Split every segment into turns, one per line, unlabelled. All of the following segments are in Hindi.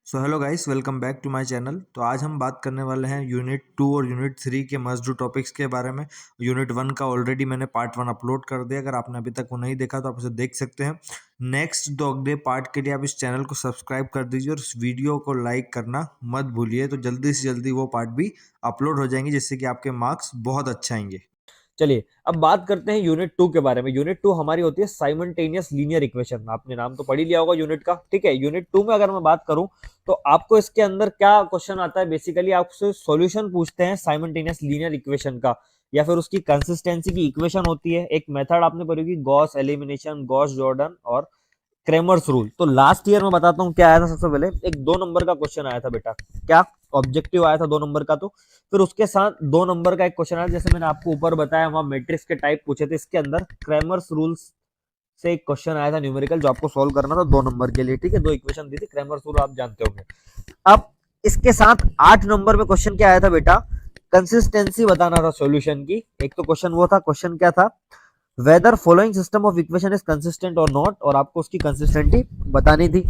So hello guys, welcome back to my channel. तो आज हम बात करने वाले हैं यूनिट 2 और यूनिट 3 के मस्ट डू टॉपिक्स के बारे में। यूनिट 1 का ऑलरेडी मैंने पार्ट 1 अपलोड कर दिया। अगर आपने अभी तक वो नहीं देखा तो आप उसे देख सकते हैं। नेक्स्ट दो अगले पार्ट के लिए आप इस चैनल को सब्सक्राइब कर दीजिए और इस वीडियो को लाइक करना मत भूलिए। तो जल्दी से जल्दी वो पार्ट भी अपलोड हो जाएंगे, जिससे कि आपके मार्क्स बहुत अच्छे आएंगे।
चलिए अब बात करते हैं यूनिट 2 के बारे में। यूनिट 2 हमारी होती है साइमल्टेनियस लीनियर इक्वेशन। आपने नाम तो पढ़ ही लिया होगा यूनिट का, ठीक है। यूनिट 2 में अगर मैं बात करूं तो आपको इसके अंदर क्या क्वेश्चन आता है, बेसिकली आपसे सॉल्यूशन पूछते हैं साइमल्टेनियस लीनियर इक्वेशन का, या फिर उसकी कंसिस्टेंसी की इक्वेशन होती है। एक मेथड आपने पढ़ी होगी, गॉस एलिमिनेशन, गॉस जॉर्डन और क्रेमर्स रूल। तो लास्ट ईयर में बताता हूँ क्या आया था। सबसे पहले एक 2 नंबर का क्वेश्चन आया था बेटा, क्या ऑब्जेक्टिव आया था 2 नंबर का। तो फिर उसके साथ 2 नंबर का एक क्वेश्चन आया, जैसे मैंने आपको ऊपर बताया, वहां मैट्रिक्स के टाइप पूछे थे। इसके अंदर क्रेमर्स रूल्स से एक क्वेश्चन आया था न्यूमेरिकल, जो आपको सॉल्व करना था 2 नंबर के लिए, ठीक है। 2 इक्वेशन दी थी, क्रेमर्स रूल आप जानते होंगे। अब इसके साथ 8 नंबर में क्वेश्चन क्या आया था बेटा, कंसिस्टेंसी बताना था सॉल्यूशन की। एक तो क्वेश्चन वो था, क्वेश्चन क्या था, weather following system of equation is consistent और नॉट, और आपको उसकी कंसिस्टेंटी बतानी थी।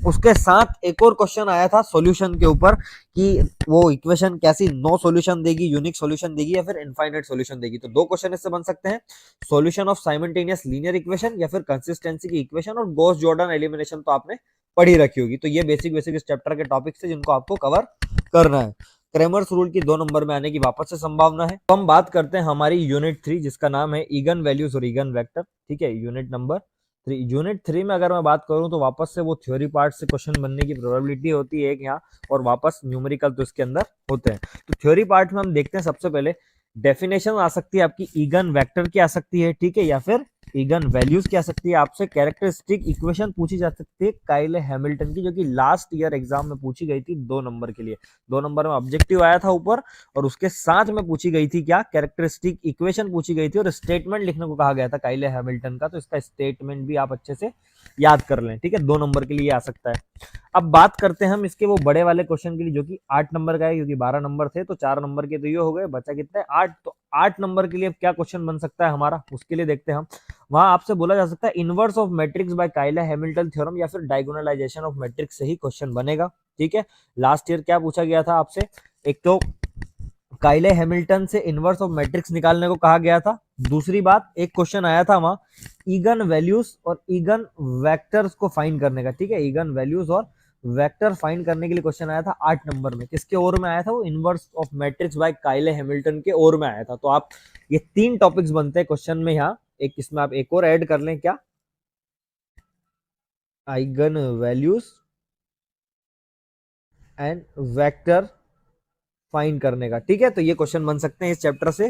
उसके साथ एक और क्वेश्चन आया था सॉल्यूशन के ऊपर, कि वो इक्वेशन कैसी नो सॉल्यूशन देगी, यूनिक सॉल्यूशन देगी, या फिर इनफाइनाइट सॉल्यूशन देगी। तो 2 क्वेश्चन इससे बन सकते हैं, solution of simultaneous linear equation या फिर कंसिस्टेंसी की इक्वेशन। और गॉस जॉर्डन एलिमिनेशन तो आपने पढ़ी रखी होगी। तो ये बेसिक बेसिक इस चैप्टर के टॉपिक्स थे जिनको आपको कवर करना है। क्रेमर्स रूल की 2 नंबर में आने की वापस से संभावना है। तो हम बात करते हैं हमारी यूनिट 3, जिसका नाम है ईगन वैल्यूज और ईगन वेक्टर, ठीक है। यूनिट 3 में अगर मैं बात करूं तो वापस से वो थ्योरी पार्ट से क्वेश्चन बनने की प्रोबेबिलिटी होती है एक यहाँ, और वापस न्यूमेरिकल तो इसके अंदर होते हैं। तो थ्योरी पार्ट में हम देखते हैं, सबसे पहले डेफिनेशन आ सकती है आपकी, ईगन वेक्टर की आ सकती है, ठीक है, या फिर ईगन वैल्यूज की आ सकती है। आपसे कैरेक्टरिस्टिक इक्वेशन पूछी जा सकती है काइले हैमिल्टन की, जो कि लास्ट ईयर एग्जाम में पूछी गई थी 2 नंबर के लिए। 2 नंबर में ऑब्जेक्टिव आया था ऊपर, और उसके साथ में पूछी गई थी क्या, कैरेक्टरिस्टिक इक्वेशन पूछी गई थी, और स्टेटमेंट लिखने को कहा गया था काइले हैमिल्टन का। तो इसका स्टेटमेंट भी आप अच्छे से याद कर लें, ठीक है। 2 नंबर के लिए आ सकता है। अब बात करते हैं हम इसके वो बड़े वाले क्वेश्चन के लिए, जो कि 8 नंबर का है, क्योंकि 12 नंबर थे तो 4 नंबर के तो ये हो गए, बचा कितने, 8। तो 8 नंबर के लिए क्या क्वेश्चन बन सकता है हमारा, उसके लिए देखते हैं हम। वहां आपसे बोला जा सकता है इनवर्स ऑफ मैट्रिक्स बाय काइला हैमिल्टन थ्योरम, या फिर डायगोनलाइजेशन ऑफ मैट्रिक्स से ही क्वेश्चन बनेगा, ठीक है। लास्ट ईयर क्या पूछा गया था आपसे, एक तो काइले हैमिल्टन से इनवर्स ऑफ मैट्रिक्स निकालने को कहा गया था। दूसरी बात, एक क्वेश्चन आया था वहां ईगन वैल्यूज और ईगन वेक्टर्स को फाइंड करने का, ठीक है। ईगन वैल्यूज और वेक्टर फाइंड करने के लिए क्वेश्चन आया था 8 नंबर में। किसके ओर में आया था वो, इनवर्स ऑफ मैट्रिक्स बाय काइले हैमिल्टन के ओर में आया था। तो आप ये 3 टॉपिक्स बनते हैं क्वेश्चन में यहाँ। एक इसमें आप एक और ऐड कर लें, क्या, eigen values and vector find करने का, ठीक है। तो ये क्वेश्चन बन सकते हैं इस चैप्टर से।